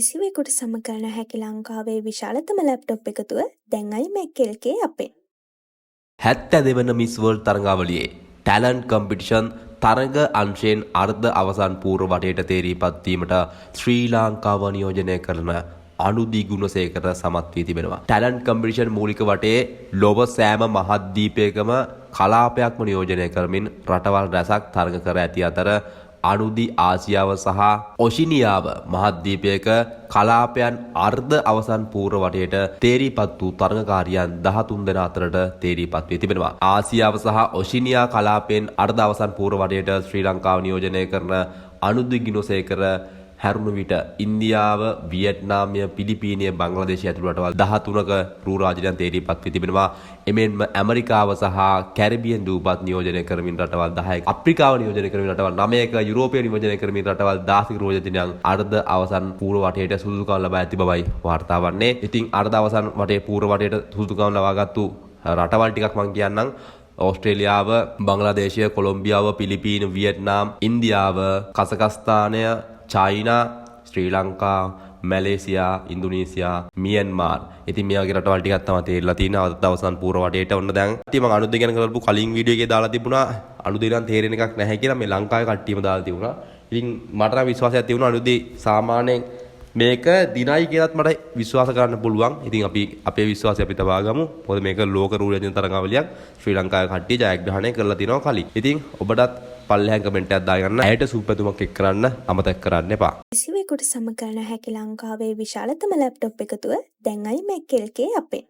කිසිවෙකුට සමකරන හැකි ලංකාවේ විශාලතම ලැප්ටොප් එකතුව දැන් iMac එකේ අපෙන්. 72 වන මිස් වර්ල්ඩ් තරඟාවලියේ ටැලන්ට් කම්පිටිෂන් තරඟ අංශයෙන් අර්ධ අවසන් පූර්ව වටයට තේරීපත් වීමට ශ්‍රී ලංකාව නියෝජනය කරන අනුදි ගුණසේකර සමත් වී තිබෙනවා. ටැලන්ට් කම්පිටිෂන් මූලික වටේ ලොව සෑම මහද්වීපයකම කලාපයක්ම නියෝජනය කරමින් රටවල් රැසක් තරඟ කර ඇති අතර අනුදි ආසියාව සහ ඔෂිනියාව මහද්වීපයක කලාපයන් අර්ධ අවසන් පූර්ව වටයට තේරීපත් වූ තරඟකාරියන් 13 දෙනා අතරට තේරීපත් වී තිබෙනවා. ආසියාව සහ ඔෂිනියා කලාපයෙන් අර්ධ අවසන් පූර්ව වටයට ශ්‍රී ලංකාව නියෝජනය කරන අනුදි ගුණසේකර හැරුණු විට ඉන්දියාව, වියට්නාමය, පිලිපීනය, බංග්ලාදේශය ඇතුළු රටවල් 13ක රූ රාජ්‍යයන් තේරීපත් වී තිබෙනවා. එමෙන්ම ඇමරිකාව සහ කැරිබියන් දූපත් නියෝජනය කරමින් රටවල් 10ක, අප්‍රිකාව නියෝජනය කරමින් රටවල් 9ක, යුරෝපය නියෝජනය කරමින් රටවල් 16ක රූ රාජ්‍යයන් අර්ධ අවසන් පූර්ව වටයට සුදුසුකම් ලබා ඇති බවයි වාර්තා වන්නේ. ඉතින් අර්ධ අවසන් වටේ පූර්ව වටයට සුදුසුකම් ලබාගත්තු රටවල් ටිකක් මම කියන්නම්. ඕස්ට්‍රේලියාව, බංග්ලාදේශය, කොලොම්බියාව, පිලිපීන, වියට්නාම්, ඉන්දියාව, කසකස්තානය, චයිනා, ශ්‍රී ලංකා, මැලේසියා, ඉන්දුනීසියා, මියන්මාර්. ඉතින් මේ වගේ රටවල් ටිකක් තමයි තේරිලා තියෙනවා අද දවසන් පූර්ව වටේට. ඔන්න දැන් ඉතින් මම අනුද ගැන කරපු කලින් වීඩියෝ එකේ දාලා තිබුණා අනුද නම් තේරෙන එකක් නැහැ කියලා. මේ ලංකාවේ කට්ටියම දාලා තිබුණා. ඉතින් මට නම් විශ්වාසයක් තිබුණා අනුද සාමාන්‍යයෙන් මේක දිනයි කියලාත් මට විශ්වාස කරන්න පුළුවන්. ඉතින් අපි අපේ විශ්වාසය අපි තබා ගමු. මොකද මේක ලෝක රූ රාජ්‍ය තරඟාවලියක් ශ්‍රී ලංකාවේ කට්ටිය ජයග්‍රහණය කරලා තිනවා කලින්. ඉතින් ඔබටත් පල්ලෙහාන් කමෙන්ට් එකක් දාගන්න. ඇයට සුබපැතුමක් එක් කරන්න අමතක කරන්න එපා. කිසිවෙකුට සමකරන හැකි ලංකාවේ විශාලතම ලැප්ටොප් එකතුව දැන් iMac එකේ අපෙන්.